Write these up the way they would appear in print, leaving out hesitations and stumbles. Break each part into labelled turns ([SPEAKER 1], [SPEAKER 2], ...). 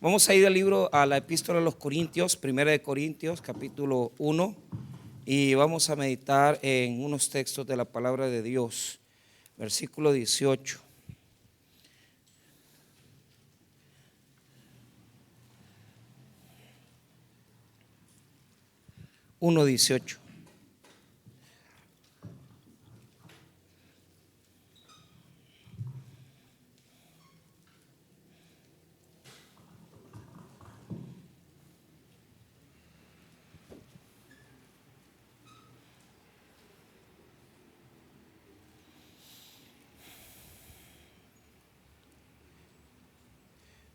[SPEAKER 1] Vamos a ir al libro, a la epístola a los Corintios, 1 capítulo 1, y vamos a meditar en unos textos de la palabra de Dios, versículo 18. Uno 18.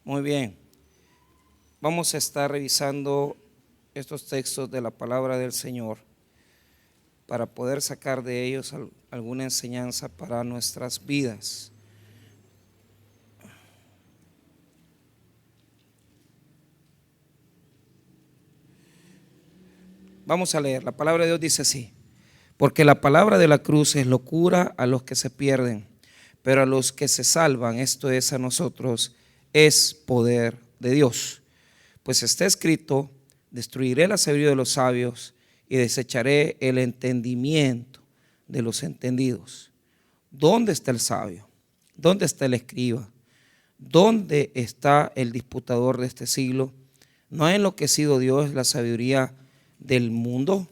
[SPEAKER 1] Muy bien, vamos a estar revisando estos textos de la palabra del Señor para poder sacar de ellos alguna enseñanza para nuestras vidas. Vamos a leer, la palabra de Dios dice así: porque la palabra de la cruz es locura a los que se pierden, pero a los que se salvan, esto es a nosotros, es poder de Dios. Pues está escrito: destruiré la sabiduría de los sabios y desecharé el entendimiento de los entendidos. ¿Dónde está el sabio? ¿Dónde está el escriba? ¿Dónde está el disputador de este siglo? ¿No ha enloquecido Dios la sabiduría del mundo?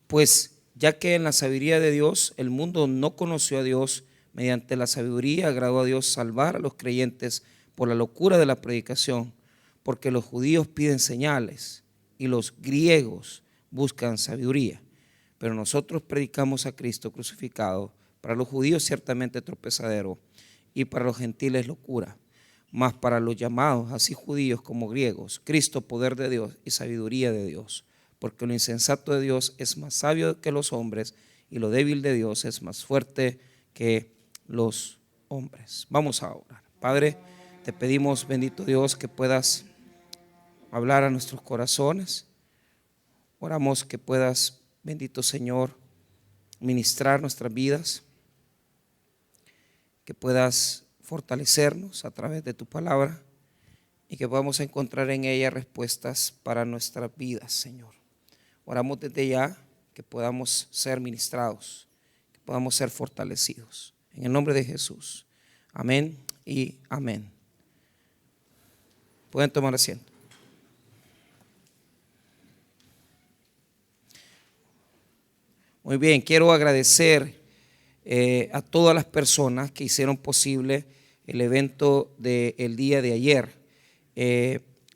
[SPEAKER 1] Pues ya que en la sabiduría de Dios el mundo no conoció a Dios, mediante la sabiduría agradó a Dios salvar a los creyentes por la locura de la predicación, porque los judíos piden señales y los griegos buscan sabiduría. Pero nosotros predicamos a Cristo crucificado, para los judíos ciertamente tropezadero y para los gentiles locura, mas para los llamados, así judíos como griegos, Cristo poder de Dios y sabiduría de Dios. Porque lo insensato de Dios es más sabio que los hombres, y lo débil de Dios es más fuerte que los hombres. Vamos a orar. Padre, te pedimos, bendito Dios, que puedas hablar a nuestros corazones. Oramos que puedas, bendito Señor, ministrar nuestras vidas, que puedas fortalecernos a través de tu palabra y que podamos encontrar en ella respuestas para nuestras vidas, Señor. Oramos desde ya que podamos ser ministrados, que podamos ser fortalecidos. En el nombre de Jesús. Amén y amén. Pueden tomar asiento. Muy bien, quiero agradecer a todas las personas que hicieron posible el evento del día de ayer.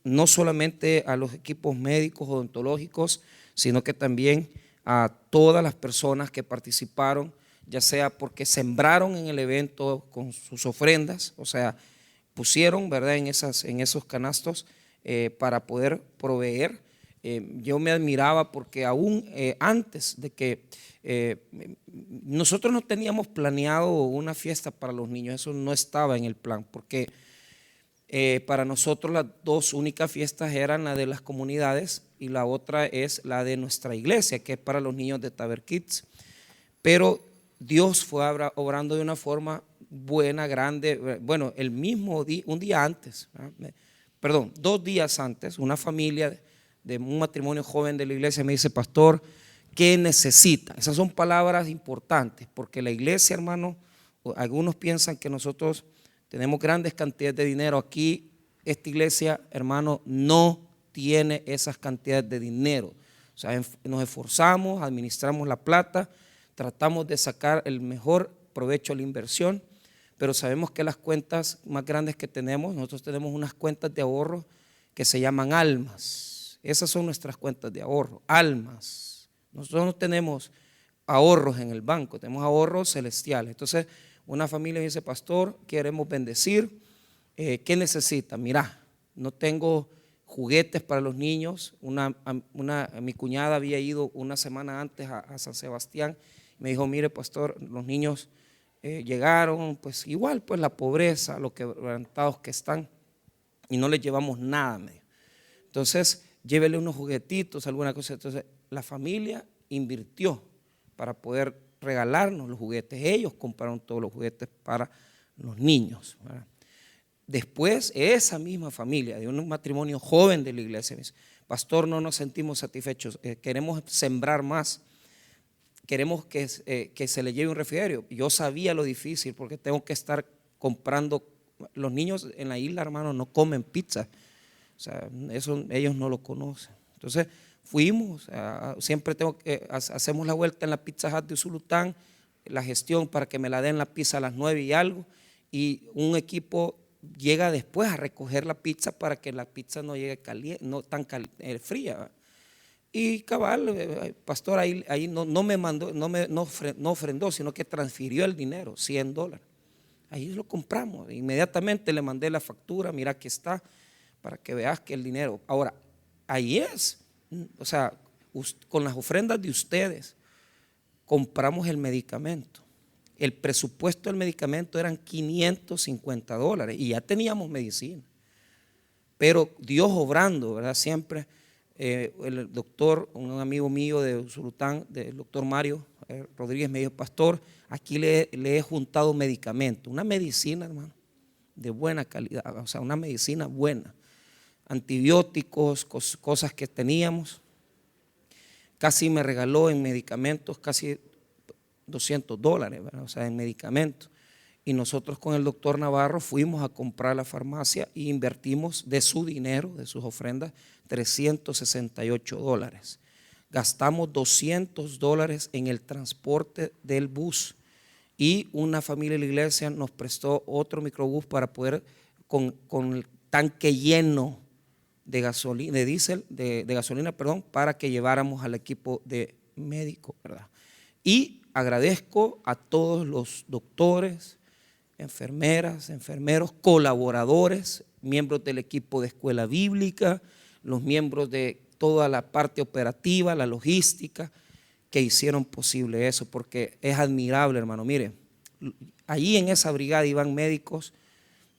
[SPEAKER 1] No solamente a los equipos médicos odontológicos, sino que también a todas las personas que participaron, ya sea porque sembraron en el evento con sus ofrendas, o sea, pusieron, ¿verdad?, en esos canastos para poder proveer. Yo me admiraba porque aún antes de que nosotros no teníamos planeado una fiesta para los niños, eso no estaba en el plan, porque para nosotros las dos únicas fiestas eran la de las comunidades y la otra es la de nuestra iglesia, que es para los niños de Taber Kids. Pero Dios fue obrando de una forma buena, grande. Bueno, el mismo día, un día antes, perdón, 2 días antes, una familia de un matrimonio joven de la iglesia me dice: pastor, ¿qué necesita? Esas son palabras importantes, porque la iglesia, hermano, algunos piensan que nosotros tenemos grandes cantidades de dinero. Aquí esta iglesia, hermano, no tiene esas cantidades de dinero. O sea, nos esforzamos, administramos la plata, tratamos de sacar el mejor provecho a la inversión, pero sabemos que las cuentas más grandes que tenemos, nosotros tenemos unas cuentas de ahorro que se llaman almas. Esas son nuestras cuentas de ahorro, almas. Nosotros no tenemos ahorros en el banco, tenemos ahorros celestiales. Entonces, una familia me dice: pastor, queremos bendecir, ¿qué necesita? Mira, no tengo juguetes para los niños. Mi cuñada había ido una semana antes a San Sebastián, me dijo: mire, pastor, los niños llegaron, pues igual, pues la pobreza, los quebrantados que están, y no les llevamos nada. Entonces, llévele unos juguetitos, alguna cosa. Entonces, la familia invirtió para poder regalarnos los juguetes. Ellos compraron todos los juguetes para los niños, ¿verdad? después esa misma familia de un matrimonio joven de la iglesia me dice: pastor, no nos sentimos satisfechos, queremos sembrar más, queremos que se le lleve un refrigerio. Yo sabía lo difícil porque tengo que estar comprando. Los niños en la isla, hermano, no comen pizza, o sea, eso ellos no lo conocen. Entonces fuimos, siempre hacemos la vuelta en la Pizza Hut de Usulután, la gestión para que me la den la pizza a las 9 y algo, y un equipo llega después a recoger la pizza para que la pizza no llegue caliente, no tan fría. Y cabal, pastor, ahí no me mandó, no ofrendó, sino que transfirió el dinero, $100. Ahí lo compramos, inmediatamente le mandé la factura, mira aquí está, para que veas que el dinero. Ahora, ahí es, o sea, con las ofrendas de ustedes compramos el medicamento. El presupuesto del medicamento eran $550 y ya teníamos medicina. Pero Dios obrando, ¿verdad? Siempre el doctor, un amigo mío de Usulután, del doctor Mario Rodríguez, me dijo: pastor, aquí le he juntado medicamento, una medicina, hermano, de buena calidad, o sea, una medicina buena, antibióticos, cosas que teníamos. Casi me regaló en medicamentos casi $200, ¿verdad? O sea, en medicamentos. Y nosotros con el doctor Navarro fuimos a comprar a la farmacia y invertimos de su dinero, de sus ofrendas, $368. Gastamos $200 en el transporte del bus, y una familia de la iglesia nos prestó otro microbús para poder, con el tanque lleno de gasolina, de diésel, de gasolina, perdón, para que lleváramos al equipo de médico, ¿verdad? Y agradezco a todos los doctores, enfermeras, enfermeros, colaboradores, miembros del equipo de escuela bíblica, los miembros de toda la parte operativa, la logística, que hicieron posible eso, porque es admirable, hermano. Mire, allí en esa brigada iban médicos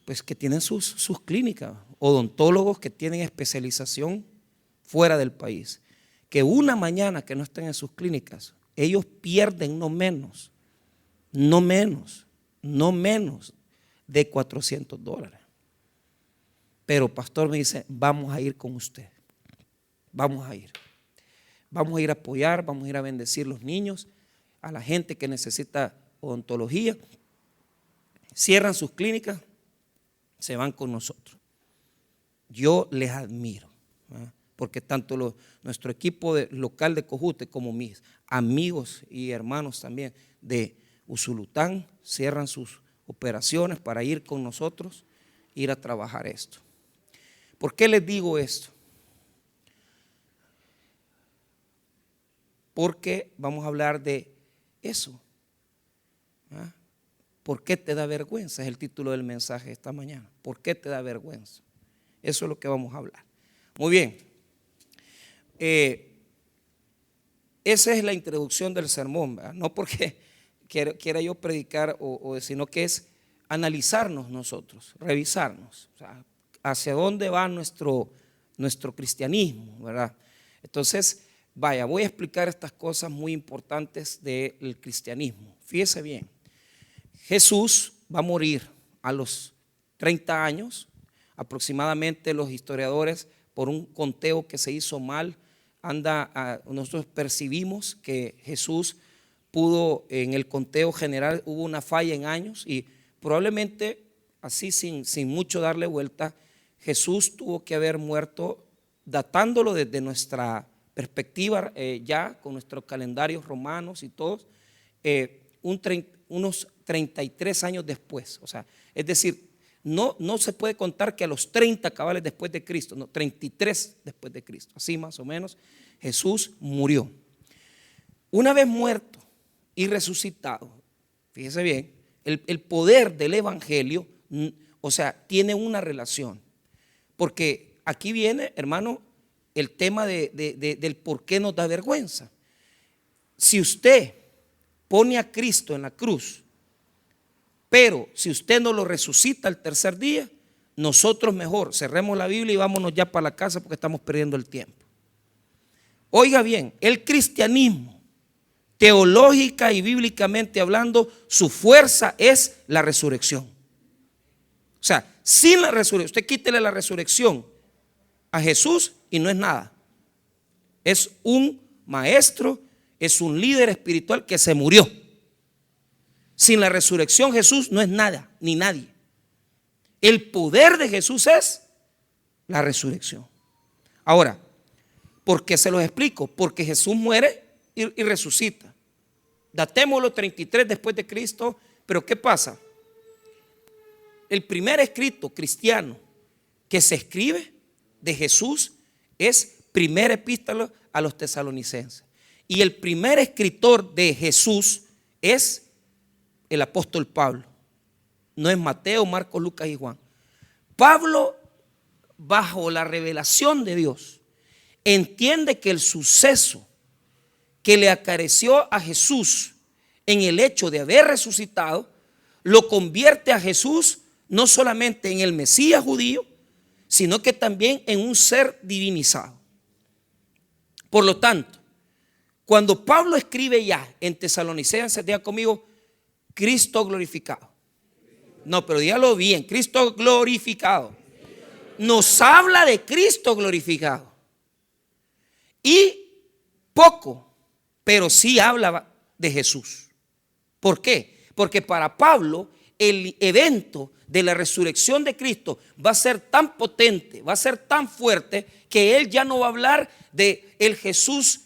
[SPEAKER 1] pues que tienen sus clínicas, odontólogos que tienen especialización fuera del país, que una mañana que no estén en sus clínicas, ellos pierden no menos de $400. Pero pastor me dice: vamos a ir con usted, vamos a ir a apoyar, vamos a ir a bendecir los niños, a la gente que necesita odontología. Cierran sus clínicas, se van con nosotros. Yo les admiro, ¿verdad? Porque tanto nuestro equipo local de Cojute como mis amigos y hermanos también de Usulután cierran sus operaciones para ir con nosotros, ir a trabajar esto. ¿Por qué les digo esto? Porque vamos a hablar de eso. ¿Ah? ¿Por qué te da vergüenza? Es el título del mensaje esta mañana. ¿Por qué te da vergüenza? Eso es lo que vamos a hablar. Muy bien. Esa es la introducción del sermón, ¿verdad? No porque quiera yo predicar, sino que es analizarnos nosotros, revisarnos, o sea, hacia dónde va nuestro cristianismo, ¿verdad? Entonces, vaya, voy a explicar estas cosas muy importantes del cristianismo. Fíjese bien, Jesús va a morir a los 30 años, aproximadamente. Los historiadores, por un conteo que se hizo mal, nosotros percibimos que Jesús pudo, en el conteo general hubo una falla en años, y probablemente así sin mucho darle vuelta, Jesús tuvo que haber muerto, datándolo desde nuestra perspectiva, ya con nuestros calendarios romanos y todos, unos 33 años después. O sea, es decir, no se puede contar que a los 30 cabales después de Cristo, no, 33 después de Cristo, así más o menos, Jesús murió. Una vez muerto y resucitado, fíjese bien, el poder del evangelio, o sea, tiene una relación, porque aquí viene, hermano, el tema del por qué nos da vergüenza. Si usted pone a Cristo en la cruz, pero si usted no lo resucita al tercer día, nosotros mejor cerremos la Biblia y vámonos ya para la casa, porque estamos perdiendo el tiempo. Oiga bien, el cristianismo, teológica y bíblicamente hablando, su fuerza es la resurrección. O sea, sin la resurrección, usted quítele la resurrección a Jesús y no es nada. Es un maestro, es un líder espiritual que se murió. Sin la resurrección Jesús no es nada, ni nadie. El poder de Jesús es la resurrección. Ahora, ¿por qué se los explico? Porque Jesús muere y resucita. Datémoslo 33 después de Cristo. Pero ¿qué pasa? El primer escrito cristiano que se escribe de Jesús es primera epístola a los tesalonicenses. Y el primer escritor de Jesús es el apóstol Pablo. No es Mateo, Marcos, Lucas y Juan. Pablo, bajo la revelación de Dios, entiende que el suceso que le acareció a Jesús en el hecho de haber resucitado, lo convierte a Jesús no solamente en el Mesías judío, sino que también en un ser divinizado. Por lo tanto, cuando Pablo escribe ya en Tesalonicenses, diga conmigo, Cristo glorificado. No, pero dígalo bien, Cristo glorificado. Nos habla de Cristo glorificado. Y poco, pero sí habla de Jesús. ¿Por qué? Porque para Pablo el evento de la resurrección de Cristo va a ser tan potente, va a ser tan fuerte, que él ya no va a hablar de el Jesús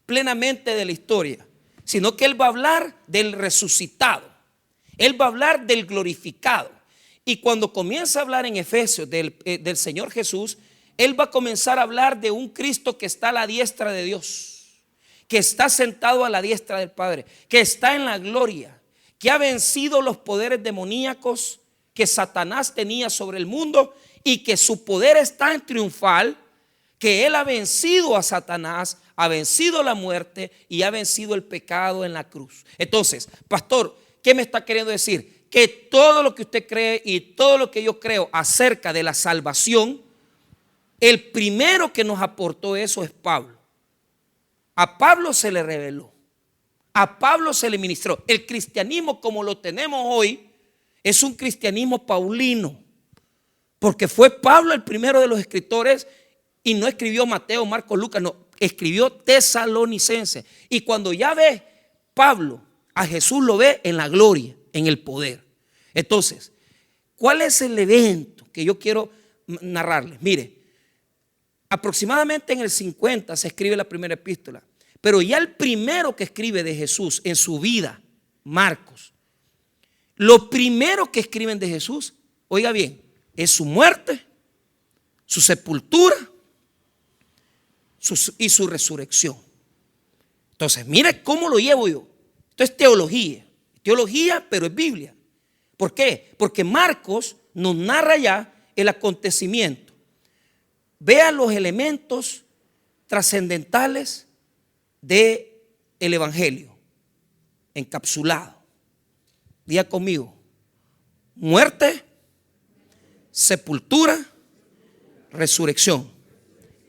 [SPEAKER 1] plenamente de la historia, sino que él va a hablar del resucitado. Él va a hablar del glorificado. Y cuando comienza a hablar en Efesios del Señor Jesús, él va a comenzar a hablar de un Cristo que está a la diestra de Dios, que está sentado a la diestra del Padre, que está en la gloria, que ha vencido los poderes demoníacos que Satanás tenía sobre el mundo, y que su poder es tan triunfal que él ha vencido a Satanás, ha vencido la muerte y ha vencido el pecado en la cruz. Entonces, pastor, ¿qué me está queriendo decir? Que todo lo que usted cree y todo lo que yo creo acerca de la salvación, el primero que nos aportó eso es Pablo. A Pablo se le reveló, a Pablo se le ministró. El cristianismo como lo tenemos hoy es un cristianismo paulino, porque fue Pablo el primero de los escritores, y no escribió Mateo, Marcos, Lucas, no, escribió Tesalonicenses. Y cuando ya ve Pablo a Jesús, lo ve en la gloria, en el poder. Entonces, ¿cuál es el evento que yo quiero narrarles? Mire, aproximadamente en el 50 se escribe la primera epístola, pero ya el primero que escribe de Jesús en su vida, Marcos, lo primero que escriben de Jesús, oiga bien, es su muerte, su sepultura y su resurrección. Entonces, mire cómo lo llevo yo. Esto es teología, pero es Biblia. ¿Por qué? Porque Marcos nos narra ya el acontecimiento. Vean los elementos trascendentales del evangelio encapsulado. Diga conmigo: muerte, sepultura, resurrección.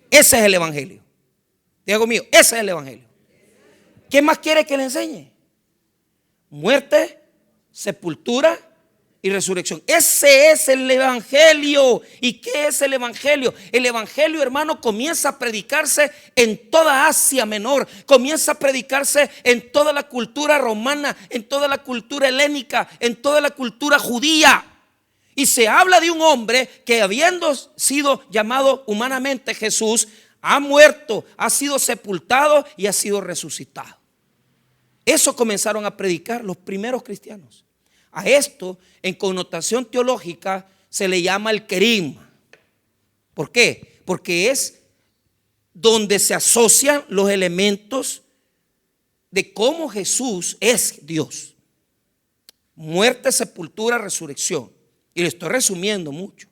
[SPEAKER 1] Ese es el evangelio. Diga conmigo, ese es el evangelio. ¿Qué más quiere que le enseñe? Muerte, sepultura y resurrección. Ese es el evangelio. ¿Y qué es el evangelio? El evangelio, hermano, comienza a predicarse en toda Asia Menor, comienza a predicarse en toda la cultura romana, en toda la cultura helénica, en toda la cultura judía. Y se habla de un hombre que, habiendo sido llamado humanamente Jesús, ha muerto, ha sido sepultado y ha sido resucitado. Eso comenzaron a predicar los primeros cristianos. A esto, en connotación teológica, se le llama el querigma. ¿Por qué? Porque es donde se asocian los elementos de cómo Jesús es Dios. Muerte, sepultura, resurrección. Y lo estoy resumiendo mucho.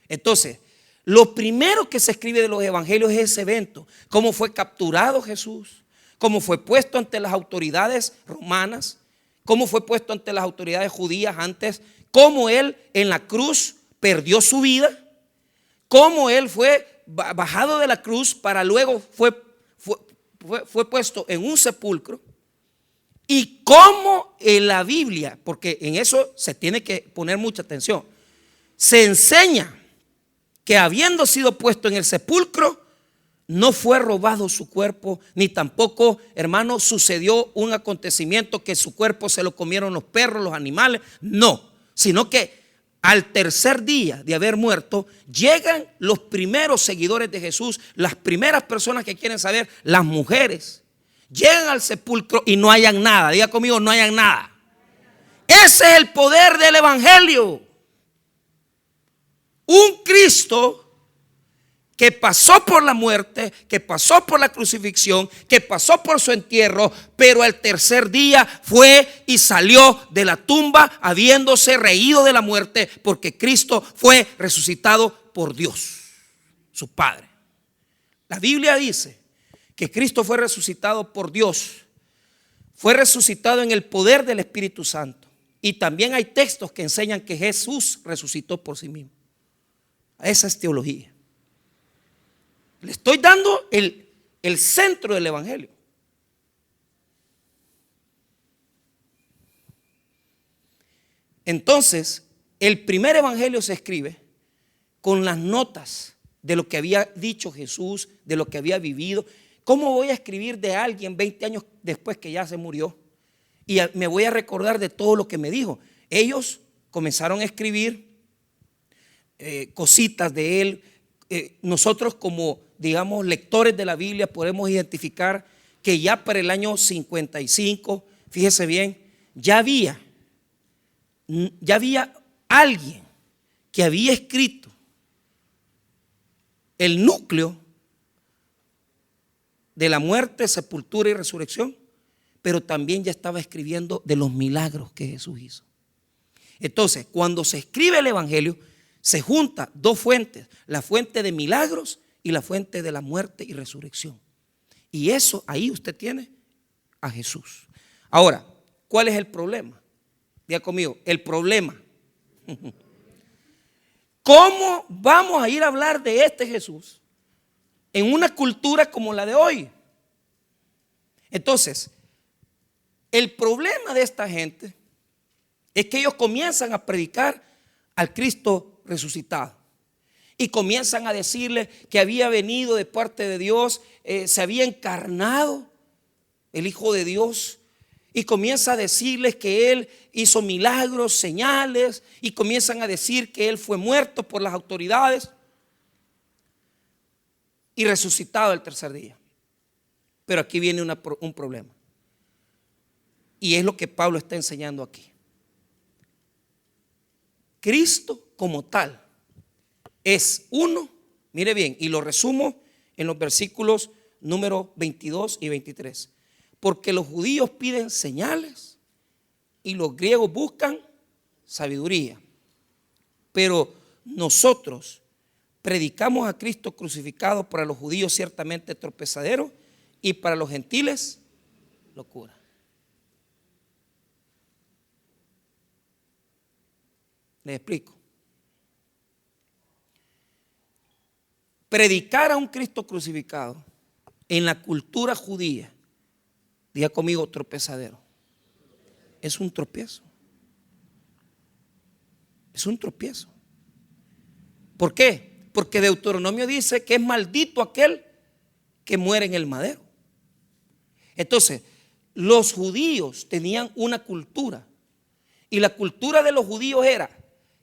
[SPEAKER 1] Entonces, lo primero que se escribe de los evangelios es ese evento. Cómo fue capturado Jesús, cómo fue puesto ante las autoridades romanas, cómo fue puesto ante las autoridades judías antes, cómo él en la cruz perdió su vida, cómo él fue bajado de la cruz para luego fue puesto en un sepulcro, y cómo en la Biblia, porque en eso se tiene que poner mucha atención, se enseña que habiendo sido puesto en el sepulcro, no fue robado su cuerpo, ni tampoco, hermano, sucedió un acontecimiento que su cuerpo se lo comieron los perros, los animales. No, sino que al tercer día de haber muerto, llegan los primeros seguidores de Jesús, las primeras personas que quieren saber, las mujeres. Llegan al sepulcro y no hayan nada. Diga conmigo, no hayan nada. Ese es el poder del evangelio. Un Cristo que pasó por la muerte, que pasó por la crucifixión, que pasó por su entierro, pero al tercer día fue y salió de la tumba habiéndose reído de la muerte, porque Cristo fue resucitado por Dios, su Padre. La Biblia dice que Cristo fue resucitado por Dios, fue resucitado en el poder del Espíritu Santo. Y también hay textos que enseñan que Jesús resucitó por sí mismo. Esa es teología. Le estoy dando el centro del evangelio. Entonces, el primer evangelio se escribe con las notas de lo que había dicho Jesús, de lo que había vivido. ¿Cómo voy a escribir de alguien 20 años después que ya se murió? Y me voy a recordar de todo lo que me dijo. Ellos comenzaron a escribir cositas de él. Nosotros como, digamos, lectores de la Biblia podemos identificar que ya para el año 55, fíjese bien, ya había alguien que había escrito el núcleo de la muerte, sepultura y resurrección, pero también ya estaba escribiendo de los milagros que Jesús hizo. Entonces, cuando se escribe el evangelio, se juntan dos fuentes, la fuente de milagros y la fuente de la muerte y resurrección. Y eso, ahí usted tiene a Jesús. Ahora, ¿cuál es el problema? Diga conmigo, el problema. ¿Cómo vamos a ir a hablar de este Jesús en una cultura como la de hoy? Entonces, el problema de esta gente es que ellos comienzan a predicar al Cristo resucitado y comienzan a decirle que había venido de parte de Dios, se había encarnado el Hijo de Dios, y comienza a decirles que Él hizo milagros, señales, y comienzan a decir que Él fue muerto por las autoridades y resucitado el tercer día. Pero aquí viene un problema, y es lo que Pablo está enseñando aquí. Cristo como tal es uno, mire bien, y lo resumo en los versículos número 22 y 23. Porque los judíos piden señales y los griegos buscan sabiduría. Pero nosotros predicamos a Cristo crucificado, para los judíos ciertamente tropezadero y para los gentiles locura. Les explico. Predicar a un Cristo crucificado en la cultura judía, diga conmigo, tropezadero, es un tropiezo. Es un tropiezo. ¿Por qué? Porque Deuteronomio dice que es maldito aquel que muere en el madero. Entonces, los judíos tenían una cultura, y la cultura de los judíos era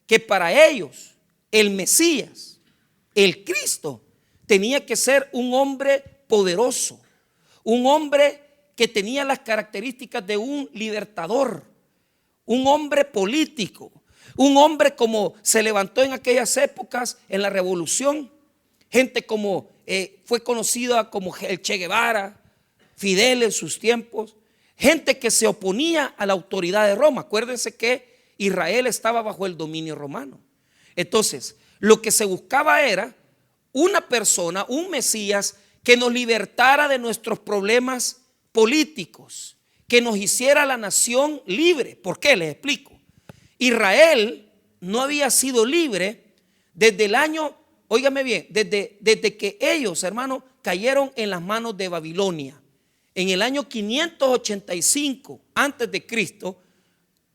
[SPEAKER 1] que para ellos el Mesías, el Cristo, tenía que ser un hombre poderoso, un hombre que tenía las características de un libertador, un hombre político, un hombre como se levantó en aquellas épocas en la revolución, gente como fue conocida como el Che Guevara, Fidel en sus tiempos, gente que se oponía a la autoridad de Roma. Acuérdense que Israel estaba bajo el dominio romano. Entonces, lo que se buscaba era una persona, un Mesías, que nos libertara de nuestros problemas políticos, que nos hiciera la nación libre. ¿Por qué? Les explico. Israel no había sido libre desde el año, óigame bien, desde que ellos, hermanos, cayeron en las manos de Babilonia. En el año 585 antes de Cristo,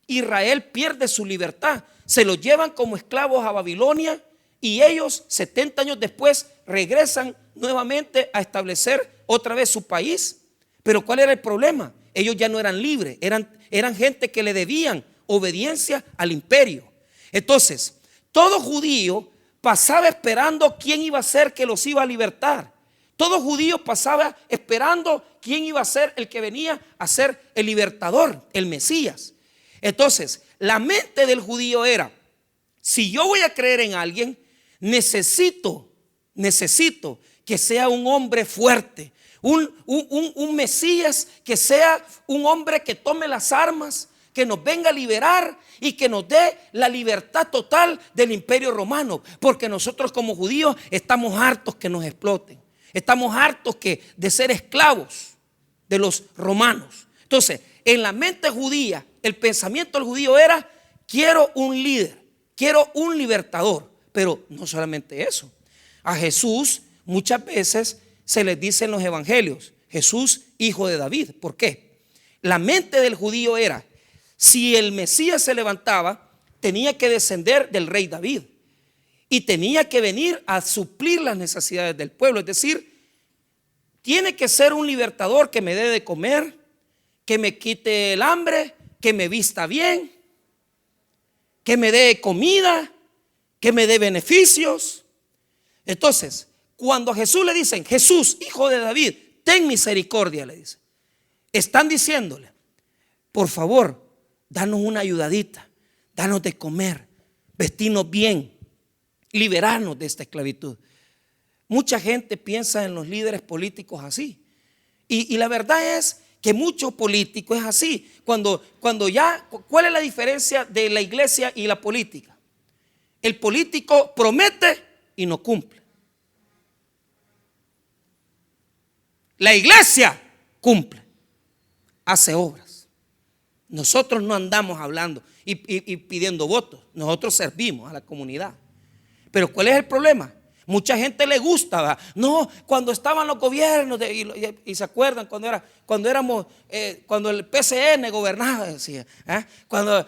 [SPEAKER 1] Israel pierde su libertad. Se los llevan como esclavos a Babilonia y ellos 70 años después regresan nuevamente a establecer otra vez su país. Pero ¿cuál era el problema? Ellos ya no eran libres, eran gente que le debían obediencia al imperio. Entonces, todo judío pasaba esperando quién iba a ser que los iba a libertar. Todo judío pasaba esperando quién iba a ser el que venía a ser el libertador, el Mesías. Entonces, la mente del judío era: si yo voy a creer en alguien, necesito que sea un hombre fuerte, un Mesías que sea un hombre que tome las armas, que nos venga a liberar y que nos dé la libertad total del imperio romano. Porque nosotros como judíos estamos hartos que nos exploten. Estamos hartos de ser esclavos de los romanos. Entonces, en la mente judía, el pensamiento del judío era: quiero un líder, quiero un libertador. Pero no solamente eso. A Jesús muchas veces se les dice en los evangelios: Jesús, hijo de David. ¿Por qué? La mente del judío era: si el Mesías se levantaba, tenía que descender del rey David y tenía que venir a suplir las necesidades del pueblo. Es decir, tiene que ser un libertador que me dé de comer, que me quite el hambre, que me vista bien, que me dé comida, que me dé beneficios. Entonces, cuando a Jesús le dicen: Jesús, hijo de David, ten misericordia, le dicen, están diciéndole: por favor, danos una ayudadita, danos de comer, vestirnos bien, liberarnos de esta esclavitud. Mucha gente piensa en los líderes políticos así. Y la verdad es que mucho político es así. ¿Cuál es la diferencia de la iglesia y la política? El político promete y no cumple. La iglesia cumple, hace obras. Nosotros no andamos hablando y pidiendo votos. Nosotros servimos a la comunidad. Pero ¿cuál es el problema? Mucha gente le gusta, ¿verdad? No, cuando estaban los gobiernos y se acuerdan cuando el PCN gobernaba, decía, cuando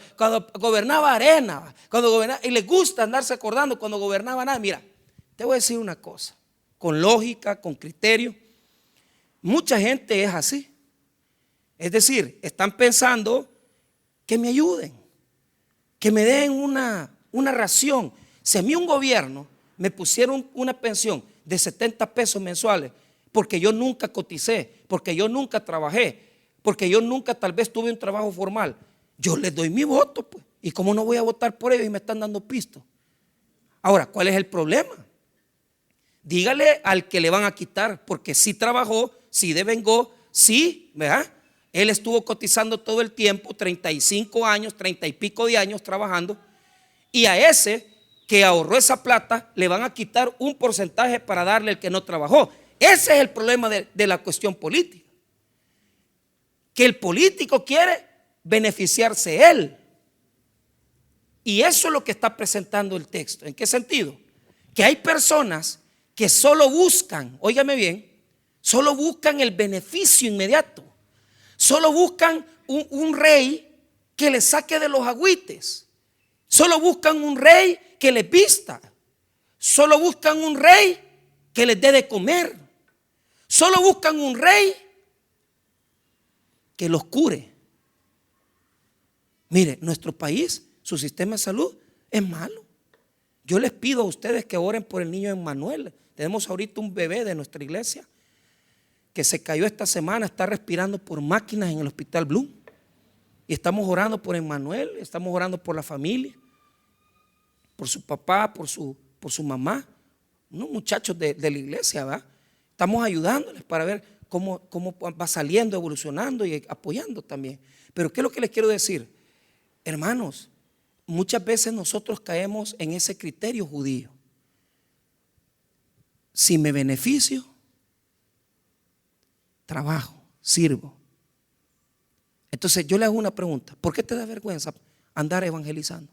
[SPEAKER 1] gobernaba Arena, y les gusta andarse acordando cuando gobernaba nada. Mira, te voy a decir una cosa, con lógica, con criterio. Mucha gente es así. Es decir, están pensando que me ayuden, que me den una ración. Si a mí un gobierno me pusieron una pensión de 70 pesos mensuales porque yo nunca coticé, porque yo nunca trabajé, porque yo nunca tal vez tuve un trabajo formal, yo les doy mi voto, pues. ¿Y cómo no voy a votar por ellos y me están dando pisto? Ahora, ¿cuál es el problema? Dígale al que le van a quitar, porque sí trabajó, sí devengó, sí, ¿verdad? Él estuvo cotizando todo el tiempo, 35 años, 30 y pico de años trabajando, y a ese que ahorró esa plata le van a quitar un porcentaje para darle al que no trabajó. Ese es el problema de la cuestión política, que el político quiere beneficiarse él, y eso es lo que está presentando el texto. ¿En qué sentido? Que hay personas que solo buscan, óigame bien, solo buscan el beneficio inmediato, solo buscan un rey que les saque de los agüites, solo buscan un rey que les vista, solo buscan un rey que les dé de comer, solo buscan un rey que los cure. Mire, nuestro país, su sistema de salud es malo. Yo les pido a ustedes que oren por el niño Emmanuel. Tenemos ahorita un bebé de nuestra iglesia que se cayó esta semana, está respirando por máquinas en el hospital Bloom. Y estamos orando por Emmanuel, estamos orando por la familia, por su papá, por su mamá, unos muchachos de la iglesia, ¿va? Estamos ayudándoles para ver cómo va saliendo, evolucionando y apoyando también. Pero ¿qué es lo que les quiero decir? Hermanos, muchas veces nosotros caemos en ese criterio judío. Si me beneficio, trabajo, sirvo. Entonces yo le hago una pregunta: ¿por qué te da vergüenza andar evangelizando?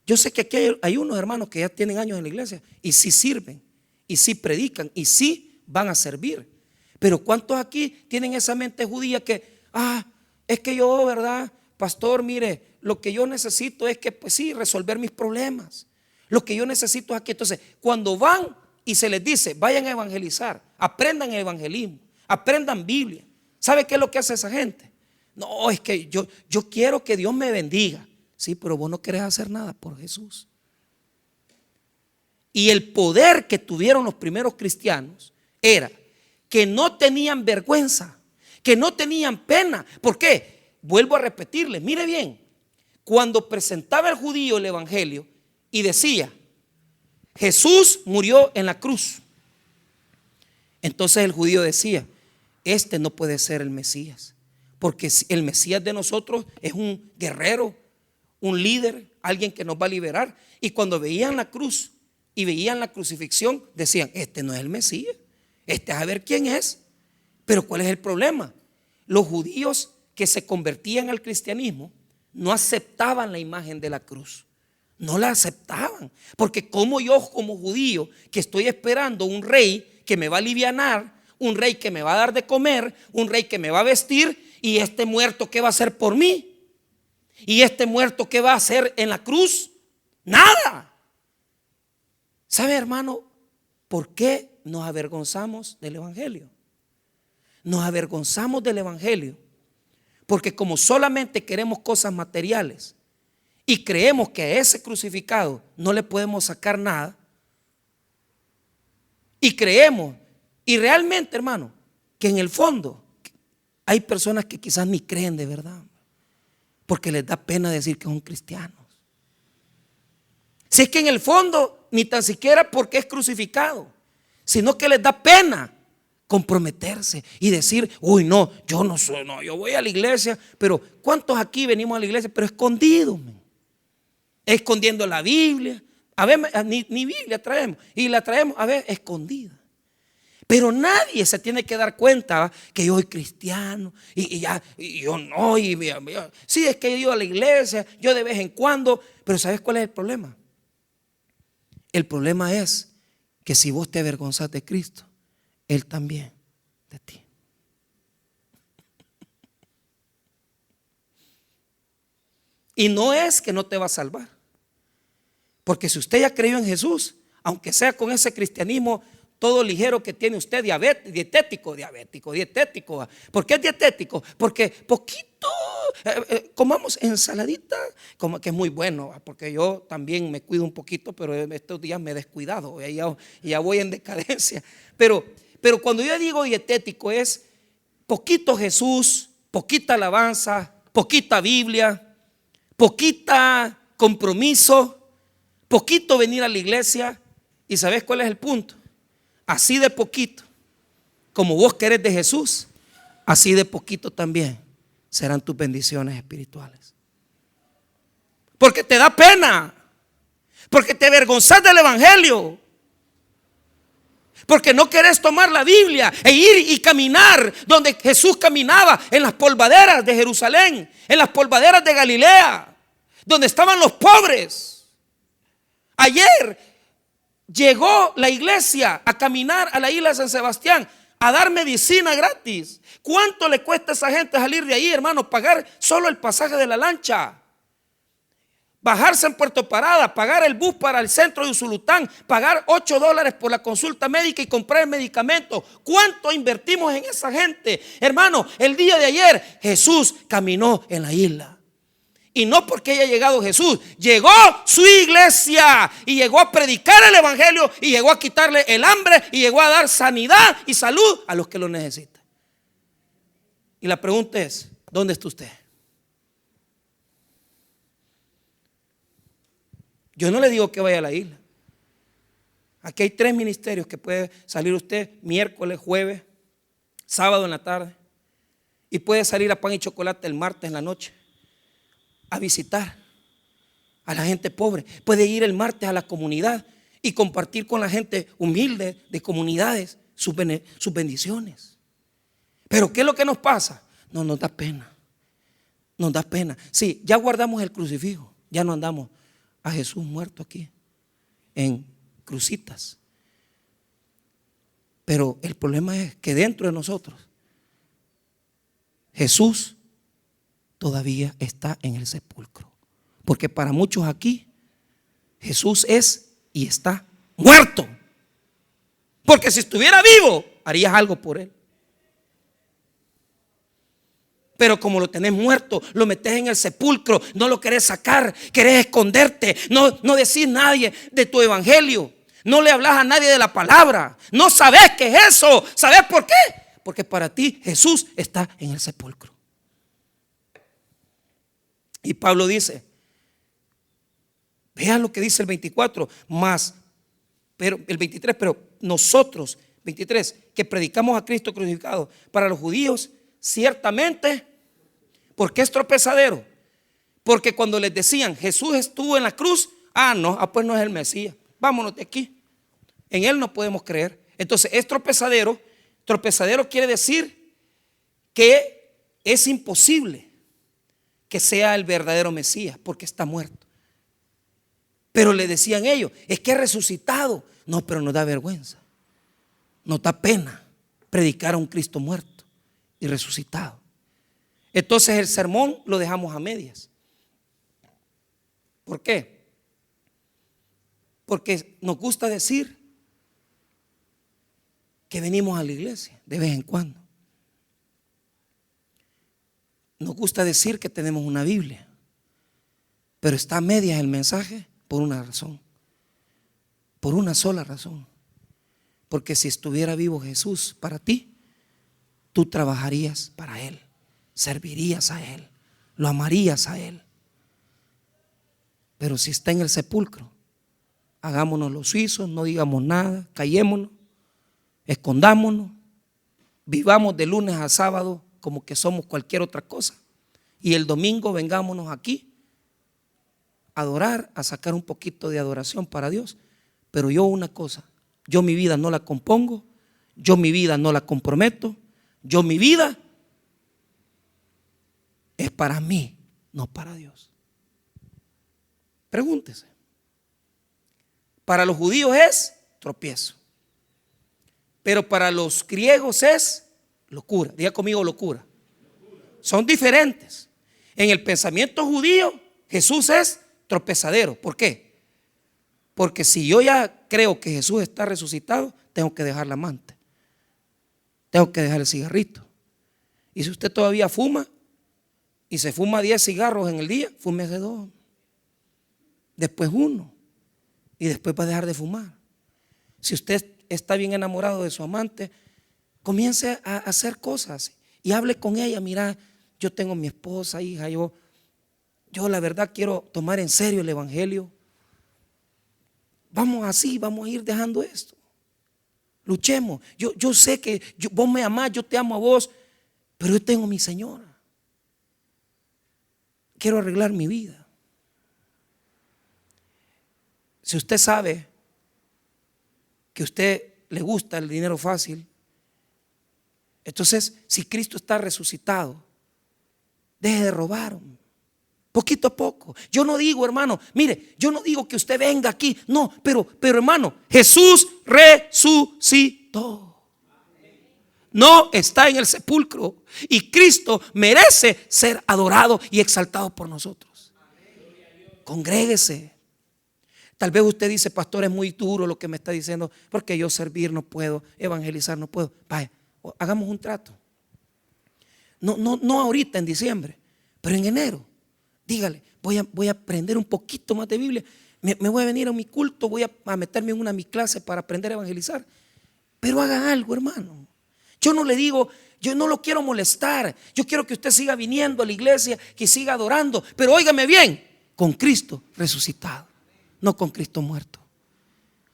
[SPEAKER 1] Yo sé que aquí hay unos hermanos que ya tienen años en la iglesia y sí sirven, y sí predican, y sí van a servir. Pero ¿cuántos aquí tienen esa mente judía que, es que yo, ¿verdad? Pastor, mire, lo que yo necesito es que, pues sí, resolver mis problemas. Lo que yo necesito es aquí. Entonces, cuando van y se les dice, vayan a evangelizar, aprendan el evangelismo, aprendan Biblia. ¿Sabe qué es lo que hace esa gente? No, es que yo quiero que Dios me bendiga. Sí, pero vos no querés hacer nada por Jesús. Y el poder que tuvieron los primeros cristianos era que no tenían vergüenza, que no tenían pena. ¿Por qué? Vuelvo a repetirles, mire bien, cuando presentaba el judío el evangelio y decía, Jesús murió en la cruz, entonces el judío decía, este no puede ser el Mesías, porque el Mesías de nosotros es un guerrero, un líder, alguien que nos va a liberar. Y cuando veían la cruz y veían la crucifixión, decían, este no es el Mesías, este a ver quién es. Pero ¿cuál es el problema? Los judíos que se convertían al cristianismo no aceptaban la imagen de la cruz. No la aceptaban. Porque como yo como judío que estoy esperando un rey que me va a alivianar, un rey que me va a dar de comer, un rey que me va a vestir, y este muerto ¿qué va a hacer por mí? ¿Y este muerto qué va a hacer en la cruz? Nada. ¿Sabe, hermano, por qué nos avergonzamos del evangelio? Nos avergonzamos del evangelio porque como solamente queremos cosas materiales y creemos que a ese crucificado no le podemos sacar nada, y creemos, y realmente, hermano, que en el fondo hay personas que quizás ni creen de verdad, porque les da pena decir que son cristianos. Si es que en el fondo ni tan siquiera porque es crucificado, sino que les da pena comprometerse y decir, uy, no, yo no soy, no, yo voy a la iglesia, pero ¿cuántos aquí venimos a la iglesia? Pero escondidos, escondiendo la Biblia. A ver, ni Biblia traemos, y la traemos a ver escondida. Pero nadie se tiene que dar cuenta que yo soy cristiano y yo no. Sí, es que yo he ido a la iglesia, yo de vez en cuando. Pero ¿sabes cuál es el problema? El problema es que si vos te avergonzás de Cristo, Él también de ti. Y no es que no te va a salvar. Porque si usted ya creyó en Jesús, aunque sea con ese cristianismo todo ligero que tiene usted, dietético. ¿Por qué es dietético? Porque poquito, comamos ensaladita, como que es muy bueno, porque yo también me cuido un poquito, pero estos días me he descuidado, ya voy en decadencia. Pero cuando yo digo dietético es poquito Jesús, poquita alabanza, poquita Biblia, poquita compromiso, poquito venir a la iglesia. ¿Y sabes cuál es el punto? Así de poquito, como vos querés de Jesús, así de poquito también serán tus bendiciones espirituales. Porque te da pena, porque te avergonzás del evangelio, porque no querés tomar la Biblia e ir y caminar donde Jesús caminaba, en las polvaderas de Jerusalén, en las polvaderas de Galilea, donde estaban los pobres. Ayer llegó la iglesia a caminar a la isla de San Sebastián a dar medicina gratis. ¿Cuánto le cuesta a esa gente salir de ahí, hermano? Pagar solo el pasaje de la lancha, bajarse en Puerto Parada, pagar el bus para el centro de Usulután, pagar $8 por la consulta médica y comprar el medicamento. ¿Cuánto invertimos en esa gente? Hermano, el día de ayer Jesús caminó en la isla. Y no porque haya llegado Jesús, llegó su iglesia y llegó a predicar el evangelio y llegó a quitarle el hambre y llegó a dar sanidad y salud a los que lo necesitan. Y la pregunta es, ¿dónde está usted? Yo no le digo que vaya a la isla. Aquí hay 3 ministerios que puede salir usted miércoles, jueves, sábado en la tarde, y puede salir a Pan y Chocolate el martes en la noche a visitar a la gente pobre. Puede ir el martes a la comunidad y compartir con la gente humilde de comunidades sus bendiciones. Pero ¿qué es lo que nos pasa? No, nos da pena. Nos da pena. Sí, ya guardamos el crucifijo, ya no andamos a Jesús muerto aquí en crucitas. Pero el problema es que dentro de nosotros Jesús todavía está en el sepulcro. Porque para muchos aquí Jesús es y está muerto. Porque si estuviera vivo, harías algo por él. Pero como lo tenés muerto, lo metés en el sepulcro, no lo querés sacar, querés esconderte, no decís nadie de tu evangelio, no le hablas a nadie de la palabra, no sabés qué es eso. ¿Sabés por qué? Porque para ti Jesús está en el sepulcro. Y Pablo dice, vean lo que dice el 24, pero el 23, pero nosotros, 23, que predicamos a Cristo crucificado, para los judíos, ciertamente, ¿por qué es tropezadero? Porque cuando les decían, Jesús estuvo en la cruz, pues no es el Mesías, vámonos de aquí, en él no podemos creer. Entonces es tropezadero. Tropezadero quiere decir que es imposible que sea el verdadero Mesías, porque está muerto. Pero le decían ellos, es que ha resucitado. No, pero nos da vergüenza, nos da pena predicar a un Cristo muerto y resucitado. Entonces el sermón lo dejamos a medias. ¿Por qué? Porque nos gusta decir que venimos a la iglesia de vez en cuando. Nos gusta decir que tenemos una Biblia, pero está a medias el mensaje por una razón, por una sola razón. Porque si estuviera vivo Jesús para ti, tú trabajarías para Él, servirías a Él, lo amarías a Él. Pero si está en el sepulcro, hagámonos los suizos, no digamos nada, callémonos, escondámonos, vivamos de lunes a sábado como que somos cualquier otra cosa, y el domingo vengámonos aquí a adorar, a sacar un poquito de adoración para Dios. Pero yo una cosa, yo mi vida no la compongo, yo mi vida no la comprometo, yo mi vida es para mí, no para Dios. Pregúntese. Para los judíos es tropiezo, pero para los griegos es locura. Diga conmigo locura. Son diferentes. En el pensamiento judío, Jesús es tropezadero. ¿Por qué? Porque si yo ya creo que Jesús está resucitado, tengo que dejar la amante, tengo que dejar el cigarrito. Y si usted todavía fuma y se fuma 10 cigarros en el día, fúmese 2, después 1, y después va a dejar de fumar. Si usted está bien enamorado de su amante, comience a hacer cosas y hable con ella. Mira, yo tengo mi esposa, hija, yo la verdad quiero tomar en serio el evangelio. Vamos así, vamos a ir dejando esto. Luchemos. Yo sé que vos me amás, yo te amo a vos, pero yo tengo mi señora. Quiero arreglar mi vida. Si usted sabe que a usted le gusta el dinero fácil, entonces si Cristo está resucitado, deje de robar, poquito a poco. Yo no digo, hermano, mire, yo no digo que usted venga aquí, no, pero hermano, Jesús resucitó. No está en el sepulcro, y Cristo merece ser adorado y exaltado por nosotros. Congréguese. Tal vez usted dice, pastor, es muy duro lo que me está diciendo, porque yo servir no puedo, evangelizar no puedo. Vaya, hagamos un trato. No ahorita en diciembre, pero en enero. Dígale, voy a aprender un poquito más de Biblia. Me voy a venir a mi culto, voy a meterme en una de mis clases para aprender a evangelizar. Pero haga algo, hermano. Yo no le digo, yo no lo quiero molestar. Yo quiero que usted siga viniendo a la iglesia, que siga adorando. Pero óigame bien, con Cristo resucitado, no con Cristo muerto.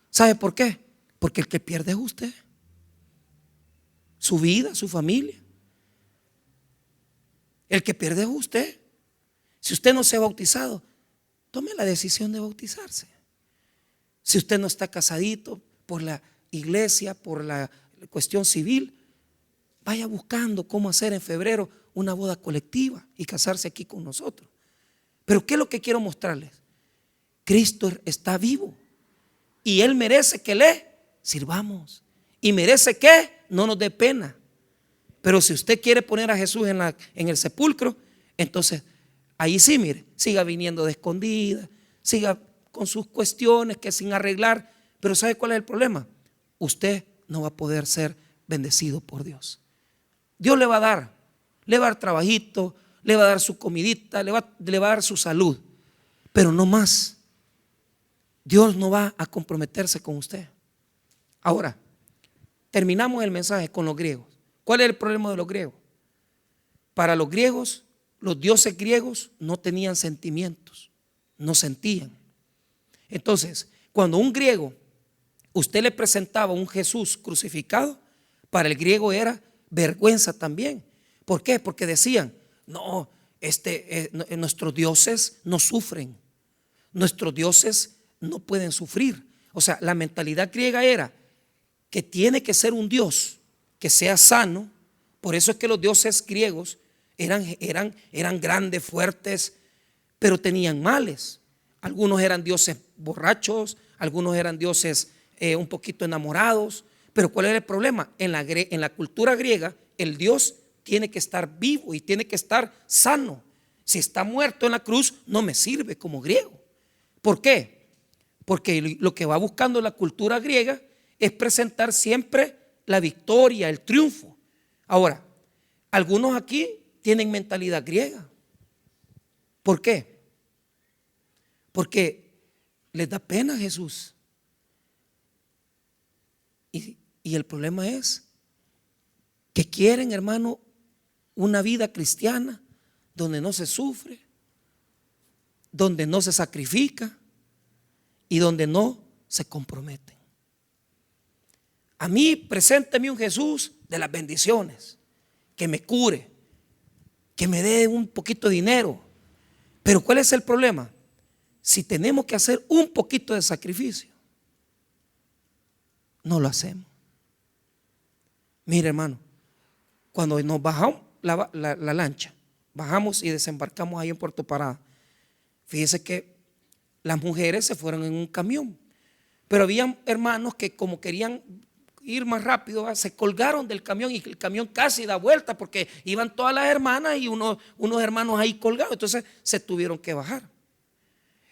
[SPEAKER 1] ¿Sabe por qué? Porque el que pierde es usted, su vida, su familia. El que pierde es usted. Si usted no se ha bautizado, tome la decisión de bautizarse. Si usted no está casadito por la iglesia, por la cuestión civil, vaya buscando cómo hacer en febrero una boda colectiva y casarse aquí con nosotros. Pero ¿qué es lo que quiero mostrarles? Cristo está vivo y Él merece que le sirvamos, y merece que no nos dé pena. Pero si usted quiere poner a Jesús en el sepulcro, entonces ahí sí, mire, siga viniendo de escondida, siga con sus cuestiones que sin arreglar. Pero ¿sabe cuál es el problema? Usted no va a poder ser bendecido por Dios. Dios le va a dar trabajito, le va a dar su comidita, le va a dar su salud, pero no más. Dios no va a comprometerse con usted. Ahora, terminamos el mensaje con los griegos. ¿Cuál es el problema de los griegos? Para los griegos, los dioses griegos no tenían sentimientos, no sentían. Entonces, cuando un griego, usted le presentaba un Jesús crucificado, para el griego era vergüenza también. ¿Por qué? Porque decían, no, nuestros dioses no sufren, nuestros dioses no pueden sufrir. O sea, la mentalidad griega era que tiene que ser un Dios que sea sano. Por eso es que los dioses griegos eran grandes, fuertes, pero tenían males. Algunos eran dioses borrachos, algunos eran dioses un poquito enamorados. Pero ¿cuál era el problema? En la cultura griega, el Dios tiene que estar vivo y tiene que estar sano. Si está muerto en la cruz, no me sirve como griego. ¿Por qué? Porque lo que va buscando la cultura griega es presentar siempre la victoria, el triunfo. Ahora, algunos aquí tienen mentalidad griega. ¿Por qué? Porque les da pena a Jesús. Y el problema es que quieren, hermano, una vida cristiana donde no se sufre, donde no se sacrifica y donde no se comprometen. A mí, presénteme un Jesús de las bendiciones, que me cure, que me dé un poquito de dinero. Pero ¿cuál es el problema? Si tenemos que hacer un poquito de sacrificio, no lo hacemos. Mire, hermano, cuando nos bajamos la lancha, bajamos y desembarcamos ahí en Puerto Parada, fíjese que las mujeres se fueron en un camión, pero habían hermanos que, como querían ir más rápido, se colgaron del camión y el camión casi da vuelta porque iban todas las hermanas y unos hermanos ahí colgados. Entonces se tuvieron que bajar.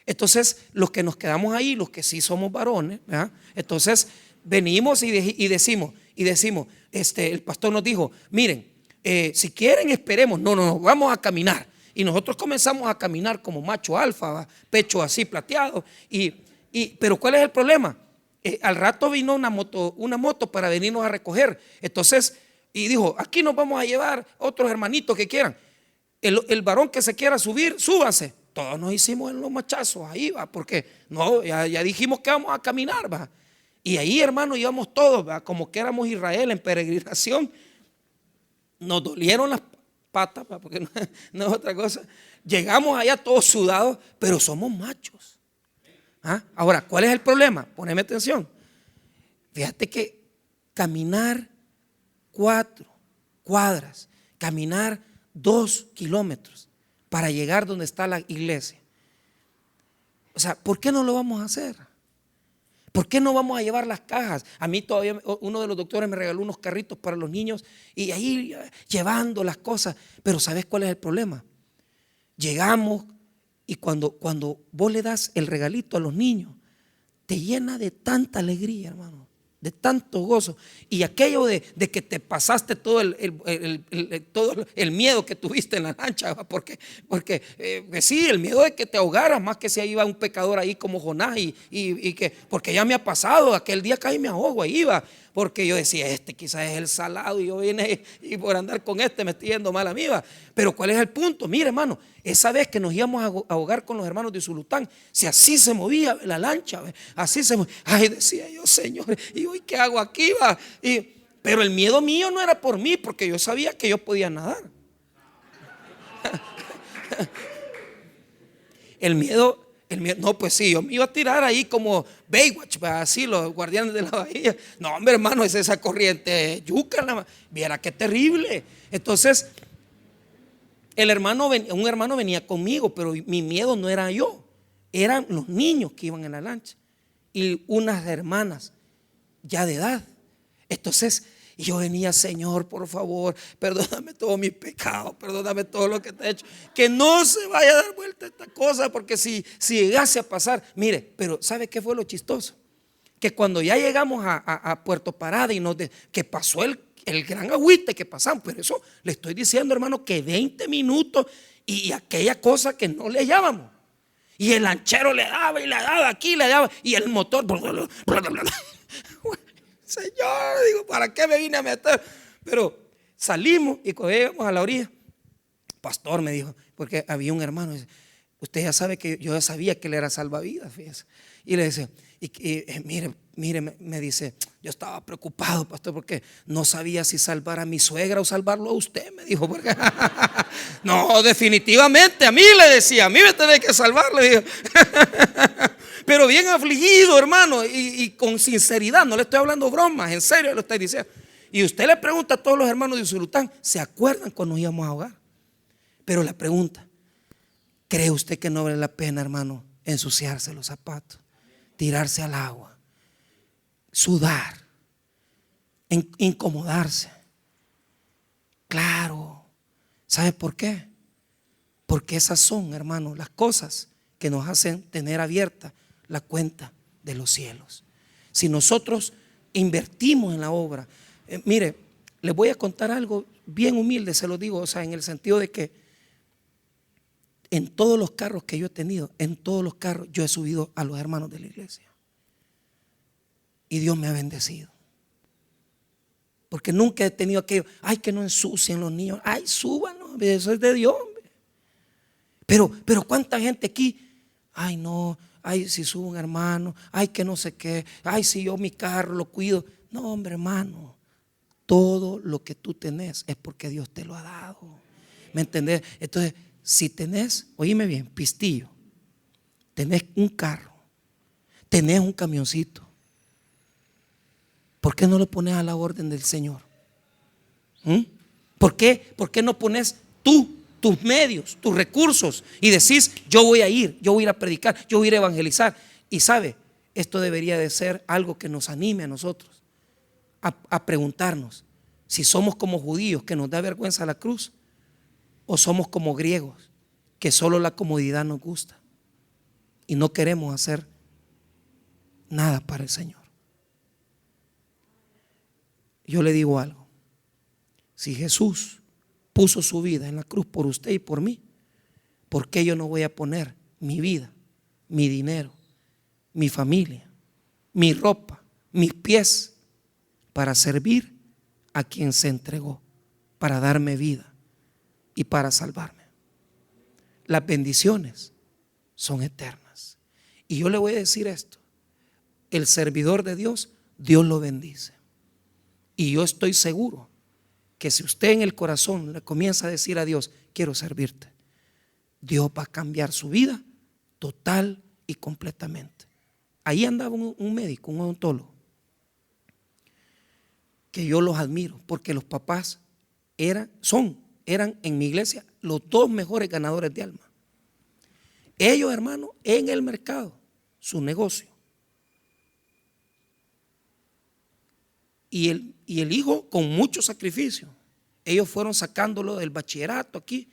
[SPEAKER 1] Entonces los que nos quedamos ahí, los que sí somos varones, ¿verdad? Entonces venimos y decimos, el pastor nos dijo, miren, si quieren esperemos, no, vamos a caminar. Y nosotros comenzamos a caminar como macho alfa, ¿va? Pecho así plateado. Pero ¿cuál es el problema? Al rato vino una moto para venirnos a recoger. Entonces, y dijo, aquí nos vamos a llevar otros hermanitos que quieran. El varón que se quiera subir, súbanse. Todos nos hicimos en los machazos ahí, va, porque no, ya dijimos que vamos a caminar, va. Y ahí, hermano, íbamos todos, va, como que éramos Israel en peregrinación. Nos dolieron las patas, va, porque no es otra cosa. Llegamos allá todos sudados, pero somos machos. ¿Ah? Ahora, ¿cuál es el problema? Poneme atención. Fíjate que caminar 4 cuadras, caminar 2 kilómetros para llegar donde está la iglesia. O sea, ¿por qué no lo vamos a hacer? ¿Por qué no vamos a llevar las cajas? A mí todavía uno de los doctores me regaló unos carritos para los niños y ahí llevando las cosas. Pero ¿sabes cuál es el problema? Llegamos y cuando vos le das el regalito a los niños, te llena de tanta alegría, hermano, de tanto gozo. Y aquello de que te pasaste todo el miedo que tuviste en la lancha, porque sí, el miedo de que te ahogaras, más que si ahí iba un pecador ahí como Jonás, porque ya me ha pasado, aquel día caí y me ahogo, ahí iba. Porque yo decía, quizás es el salado y yo vine y por andar con me estoy yendo mal a mí, va. Pero ¿cuál es el punto? Mire, hermano, esa vez que nos íbamos a ahogar con los hermanos de Usulután, si así se movía la lancha, así se movía. Ay, decía yo, Señor, ¿y hoy qué hago aquí, va? Pero el miedo mío no era por mí, porque yo sabía que yo podía nadar. El miedo, no, pues sí, yo me iba a tirar ahí como Baywatch, así los guardianes de la bahía. No, hombre, hermano, es esa corriente yuca, viera qué terrible. Entonces, un hermano venía conmigo, pero mi miedo no era yo, eran los niños que iban en la lancha y unas hermanas ya de edad. Entonces, Y yo venía, Señor, por favor, perdóname todos mis pecados, perdóname todo lo que te he hecho. Que no se vaya a dar vuelta esta cosa, porque si llegase a pasar, mire, pero ¿sabe qué fue lo chistoso? Que cuando ya llegamos a Puerto Parada y que pasó el gran agüite que pasamos, pero eso le estoy diciendo, hermano, que 20 minutos y aquella cosa que no le hallábamos. Y el lanchero le daba y le daba aquí, le daba, y el motor. Señor, digo, ¿para qué me vine a meter? Pero salimos y cuando llegamos a la orilla, pastor me dijo, porque había un hermano, dice, usted ya sabe que yo ya sabía que él era salvavidas, fíjese. Y le dice, mire, me dice, yo estaba preocupado, pastor, porque no sabía si salvar a mi suegra o salvarlo a usted, me dijo, porque no, definitivamente a mí le decía, a mí me tenés que salvar, le digo. Pero bien afligido, hermano, y con sinceridad, no le estoy hablando bromas, en serio lo estoy diciendo. Y usted le pregunta a todos los hermanos de Usulután, ¿se acuerdan cuando nos íbamos a ahogar? Pero la pregunta, ¿cree usted que no vale la pena, hermano, ensuciarse los zapatos, tirarse al agua, sudar, incomodarse? Claro. ¿Sabe por qué? Porque esas son, hermano, las cosas que nos hacen tener abierta la cuenta de los cielos. Si nosotros invertimos en la obra, mire, les voy a contar algo bien humilde, se lo digo, o sea, en el sentido de que en todos los carros que yo he tenido, en todos los carros yo he subido a los hermanos de la iglesia. Y Dios me ha bendecido. Porque nunca he tenido aquello, ay, que no ensucien los niños, ay, súbanos, eso es de Dios. Pero cuánta gente aquí, ay no, ay si subo un hermano, ay que no sé qué, ay si yo mi carro lo cuido. No, hombre, hermano, todo lo que tú tenés es porque Dios te lo ha dado. ¿Me entendés? Entonces, si tenés, oíme bien, pistillo, tenés un carro, tenés un camioncito, ¿por qué no lo pones a la orden del Señor? ¿Por qué no pones tus medios, tus recursos y decís, yo voy a ir a predicar, yo voy a ir a evangelizar? Y sabe, esto debería de ser algo que nos anime a nosotros a preguntarnos si somos como judíos que nos da vergüenza la cruz, o somos como griegos que solo la comodidad nos gusta y no queremos hacer nada para el Señor. Yo le digo algo, si Jesús puso su vida en la cruz por usted y por mí, ¿por qué yo no voy a poner mi vida, mi dinero, mi familia, mi ropa, mis pies para servir a quien se entregó para darme vida y para salvarme? Las bendiciones son eternas. Y yo le voy a decir esto, el servidor de Dios, Dios lo bendice. Y yo estoy seguro que si usted en el corazón le comienza a decir a Dios, quiero servirte, Dios va a cambiar su vida total y completamente. Ahí andaba un médico, un odontólogo, que yo los admiro porque los papás eran en mi iglesia los dos mejores ganadores de alma. Ellos, hermano, en el mercado, su negocio. Y el hijo con mucho sacrificio. Ellos fueron sacándolo del bachillerato aquí,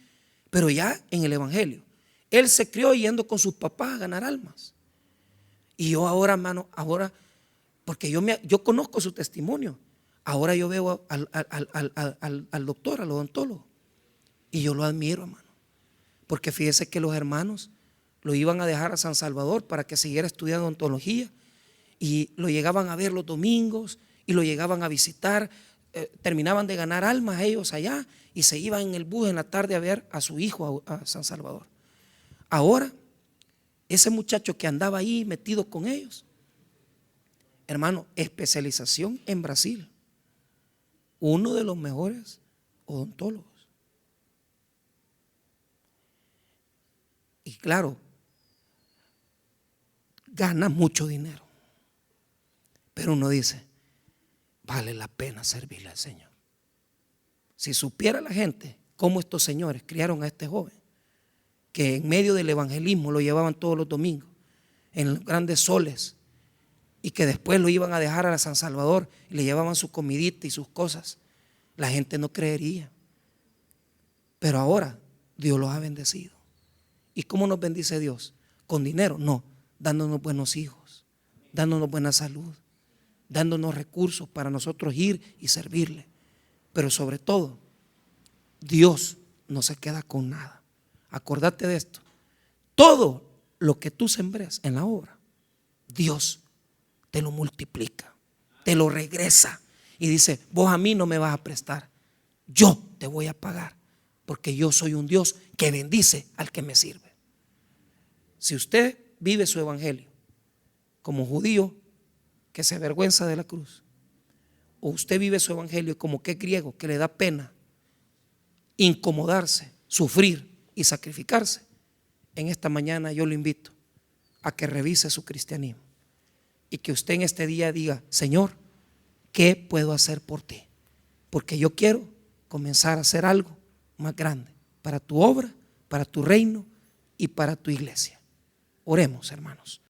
[SPEAKER 1] pero ya en el evangelio. Él se crió yendo con sus papás a ganar almas. Y yo ahora, hermano, porque yo conozco su testimonio. Ahora yo veo al doctor, al odontólogo, y yo lo admiro, hermano. Porque fíjese que los hermanos lo iban a dejar a San Salvador para que siguiera estudiando odontología, y lo llegaban a ver los domingos y lo llegaban a visitar. Terminaban de ganar almas ellos allá y se iban en el bus en la tarde a ver a su hijo a San Salvador. Ahora, ese muchacho que andaba ahí metido con ellos, hermano, especialización en Brasil, uno de los mejores odontólogos. Y claro, gana mucho dinero, pero uno dice, vale la pena servirle al Señor. Si supiera la gente cómo estos señores criaron a este joven, que en medio del evangelismo lo llevaban todos los domingos, en los grandes soles, y que después lo iban a dejar a San Salvador y le llevaban su comidita y sus cosas, la gente no creería. Pero ahora Dios los ha bendecido. ¿Y cómo nos bendice Dios? ¿Con dinero? No, dándonos buenos hijos, dándonos buena salud, dándonos recursos para nosotros ir y servirle. Pero sobre todo, Dios no se queda con nada. Acordate de esto. Todo lo que tú sembres en la obra, Dios te lo multiplica, te lo regresa y dice: vos a mí no me vas a prestar, yo te voy a pagar, porque yo soy un Dios que bendice al que me sirve. Si usted vive su evangelio como judío que se avergüenza de la cruz, o usted vive su evangelio como que es griego que le da pena incomodarse, sufrir y sacrificarse, en esta mañana yo lo invito a que revise su cristianismo y que usted en este día diga: Señor, ¿qué puedo hacer por ti? Porque yo quiero comenzar a hacer algo más grande para tu obra, para tu reino y para tu iglesia. Oremos, hermanos.